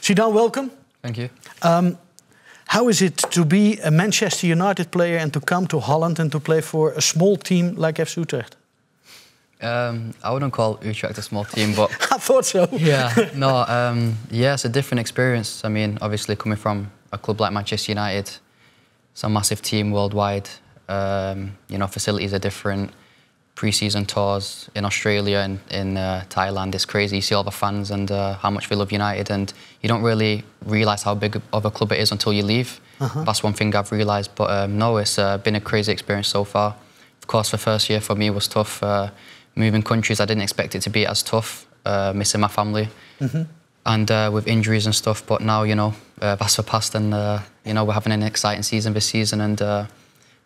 Zidane, welcome. Thank you. How is it to be a Manchester United player and to come to Holland and to play for a small team like FC Utrecht? I wouldn't call Utrecht a small team, but I thought so. yeah, no, yeah, it's a different experience. I mean, obviously coming from a club like Manchester United, it's a massive team worldwide. You know, facilities are different. Pre-season tours in Australia and in Thailand is crazy. You see all the fans and how much we love United, and you don't really realise how big of a club it is until you leave. That's one thing I've realised. But no, it's been a crazy experience so far. Of course, the first year for me was tough. Moving countries, I didn't expect it to be as tough. Missing my family and with injuries and stuff. But now, you know, that's the past, and you know, we're having an exciting season this season, and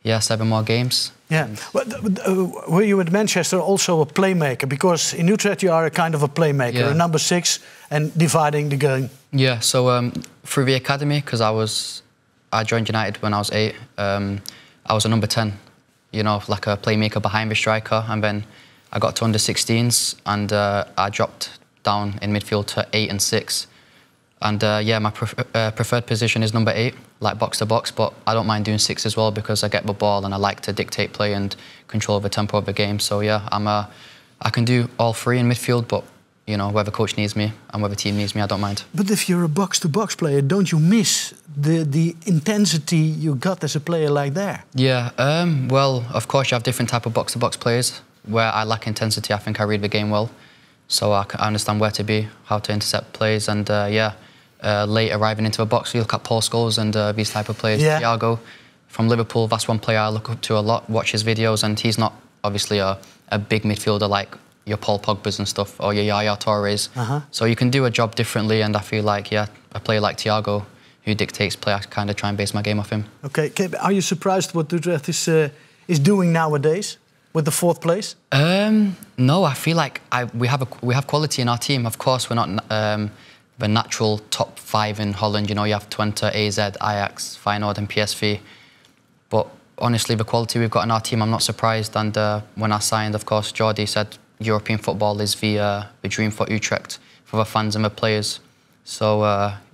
yeah, 7 more games. Yeah. Were you at Manchester also a playmaker? Because in Utrecht you are a kind of a playmaker, a number 6, and dividing the game. Yeah, so through the academy, because I joined United when I was 8, I was a number 10, you know, like a playmaker behind the striker, and then I got to under 16s, and I dropped down in midfield to 8 and 6. And yeah, my preferred position is number 8, like box to box, but I don't mind doing 6 as well because I get the ball and I like to dictate play and control the tempo of the game. So yeah, I can do all 3 in midfield, but you know, whether coach needs me and whether team needs me, I don't mind. But if you're a box to box player, don't you miss the intensity you got as a player like that? Yeah, well, of course you have different type of box to box players. Where I lack intensity, I think I read the game well, so I understand where to be, how to intercept plays, and yeah. Late arriving into a box, you look at Paul Scholes and these type of players. Yeah. Thiago from Liverpool, that's one player I look up to a lot, watch his videos, and he's not obviously a big midfielder like your Paul Pogba's and stuff, or your Yaya Torres. So you can do a job differently, and I feel like, yeah, a player like Thiago, who dictates play, I kind of try and base my game off him. Okay, are you surprised what Utrecht is doing nowadays with the 4th place? No, I feel like we have quality in our team. Of course, we're not the natural top 5 in Holland. You know, you have Twente, AZ, Ajax, Feyenoord and PSV. But honestly, the quality we've got in our team, I'm not surprised. And when I signed, of course, Jordi said European football is the dream for Utrecht, for the fans and the players. So,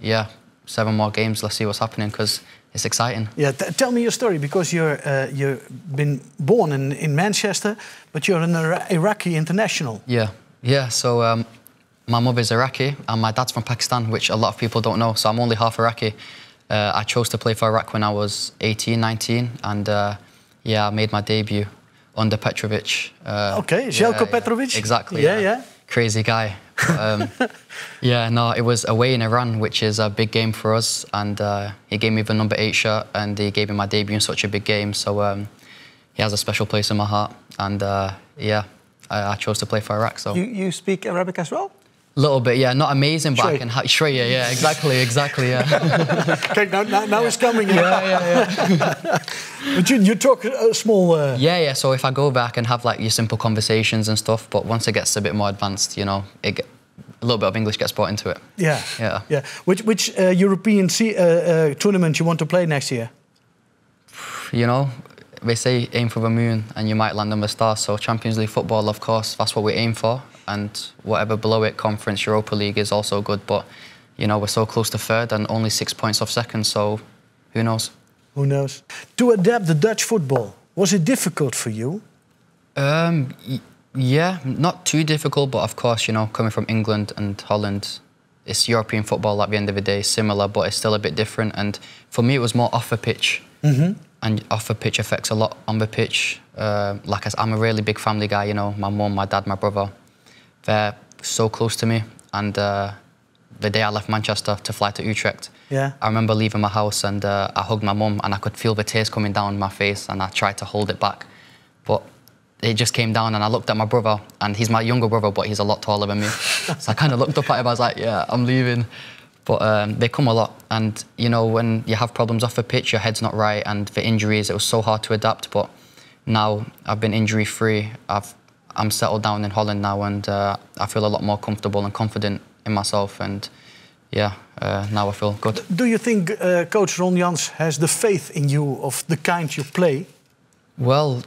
yeah, 7 more games. Let's see what's happening, because it's exciting. Yeah, tell me your story, because you've been born in Manchester, but you're an Iraqi international. Yeah, so my mother's Iraqi and my dad's from Pakistan, which a lot of people don't know, so I'm only half Iraqi. I chose to play for Iraq when I was 18, 19, and yeah, I made my debut under Petrovic. Okay, Željko Petrovic? Exactly. Yeah. Crazy guy. Yeah, no, it was away in Iran, which is a big game for us, and he gave me the number 8 shirt, and he gave me my debut in such a big game, so he has a special place in my heart, and yeah, I chose to play for Iraq. So you speak Arabic as well? Little bit, yeah. Not amazing, but I can... Shreya, yeah, exactly, yeah. Okay, now it's coming. Yeah. But you talk small... Yeah, so if I go back and have like your simple conversations and stuff, but once it gets a bit more advanced, you know, a little bit of English gets brought into it. Yeah. Which European tournament you want to play next year? You know, they say aim for the moon and you might land on the stars, so Champions League football, of course, that's what we aim for. And whatever below it, Conference, Europa League is also good. But, you know, we're so close to 3rd and only 6 points off 2nd, so who knows? Who knows? To adapt the Dutch football, was it difficult for you? Yeah, not too difficult, but of course, you know, coming from England and Holland, it's European football at the end of the day, similar, but it's still a bit different. And for me, it was more off the pitch. And off the pitch affects a lot on the pitch. Like I'm a really big family guy, you know, my mum, my dad, my brother. They're so close to me, and the day I left Manchester to fly to Utrecht, I remember leaving my house and I hugged my mum and I could feel the tears coming down my face, and I tried to hold it back, but it just came down, and I looked at my brother, and he's my younger brother, but he's a lot taller than me. So I kind of looked up at him, I was like, yeah, I'm leaving. But they come a lot, and you know, when you have problems off the pitch, your head's not right, and the injuries, it was so hard to adapt. But now I've been injury-free, I'm settled down in Holland now, and I feel a lot more comfortable and confident in myself, and yeah, now I feel good. Do you think Coach Ron Jans has the faith in you of the kind you play? Well,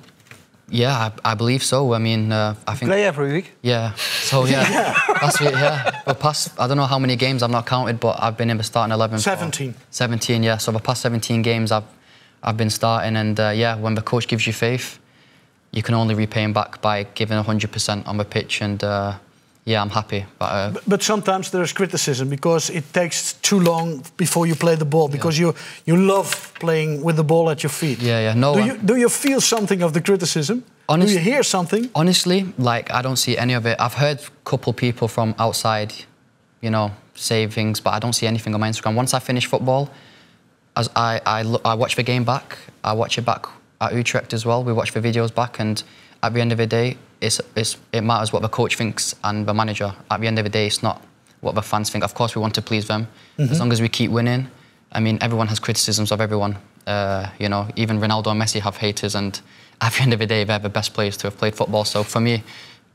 Yeah, I believe so. I mean, I think... Play every week? Yeah. So, yeah. That's it, yeah. The past, I don't know how many games I've not counted, but I've been in the starting 11. 17. 17, yeah. So the past 17 games I've been starting, and yeah, when the coach gives you faith, you can only repay him back by giving 100% on the pitch, and yeah, I'm happy. But sometimes there is criticism because it takes too long before you play the ball, because you love playing with the ball at your feet. Yeah, yeah. No. Do you feel something of the criticism? Do you hear something? Honestly, like, I don't see any of it. I've heard a couple people from outside, you know, say things, but I don't see anything on my Instagram. Once I finish football, as I watch the game back. I watch it back at Utrecht as well. We watch the videos back, and at the end of the day, it matters what the coach thinks and the manager. At the end of the day, it's not what the fans think. Of course, we want to please them. As long as we keep winning. I mean, everyone has criticisms of everyone. You know, even Ronaldo and Messi have haters, and at the end of the day, they're the best players to have played football. So for me,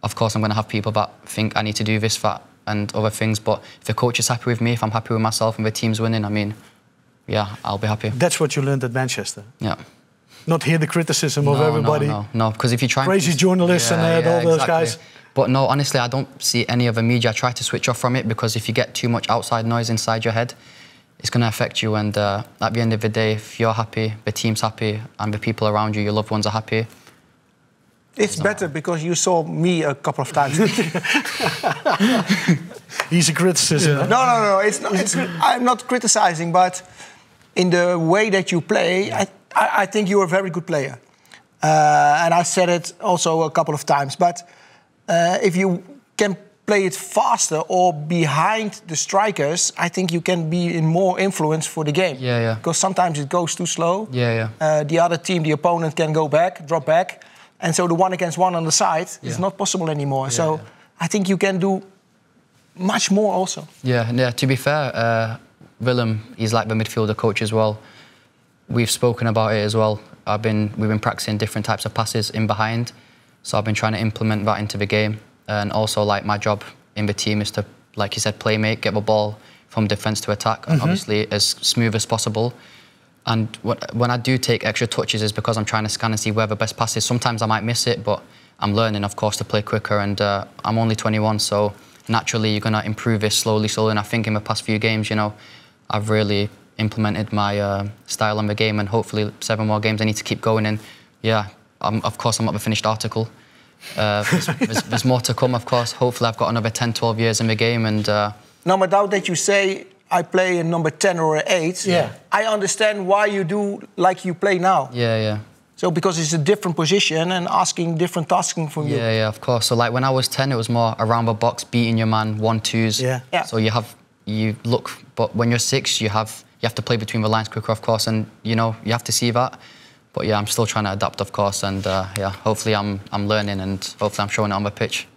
of course, I'm going to have people that think I need to do this, that, and other things. But if the coach is happy with me, if I'm happy with myself, and the team's winning, I mean, yeah, I'll be happy. That's what you learned at Manchester. Yeah. Not hear the criticism of everybody. No, because if you try... Crazy journalists and all those guys. But no, honestly, I don't see any of the media. I try to switch off from it, because if you get too much outside noise inside your head, it's going to affect you. And at the end of the day, if you're happy, the team's happy, and the people around you, your loved ones, are happy... It's better because you saw me a couple of times. He's a criticism. Yeah. No. It's not, I'm not criticizing, but in the way that you play, I think you're a very good player. And I said it also a couple of times. But if you can play it faster or behind the strikers, I think you can be in more influence for the game. Yeah, yeah. Because sometimes it goes too slow. Yeah, yeah. The other team, the opponent, can go back, drop back. And so the 1-against-1 on the side is not possible anymore. So I think you can do much more also. Yeah. To be fair, Willem, he's like the midfielder coach as well. We've spoken about it as well. We've been practicing different types of passes in behind. So I've been trying to implement that into the game. And also, like, my job in the team is to, like you said, play make, get the ball from defence to attack, and obviously as smooth as possible. And when I do take extra touches, is because I'm trying to scan and see where the best pass is. Sometimes I might miss it, but I'm learning, of course, to play quicker. And I'm only 21, so naturally you're going to improve this slowly. And I think in the past few games, you know, I've really implemented my style on the game, and hopefully 7 more games I need to keep going. And yeah, of course, I'm not the finished article. There's more to come, of course. Hopefully I've got another 10, 12 years in the game. And no doubt that you say I play a number 10 or an 8. Yeah. I understand why you do like you play now. Yeah. So because it's a different position and asking different tasking from you. Yeah, of course. So like when I was 10, it was more around the box, beating your man, 1-2s. Yeah. So you look, but when you're 6, you have to play between the lines quicker, of course, and you know you have to see that. But yeah, I'm still trying to adapt, of course, and yeah, hopefully I'm learning, and hopefully I'm showing it on the pitch.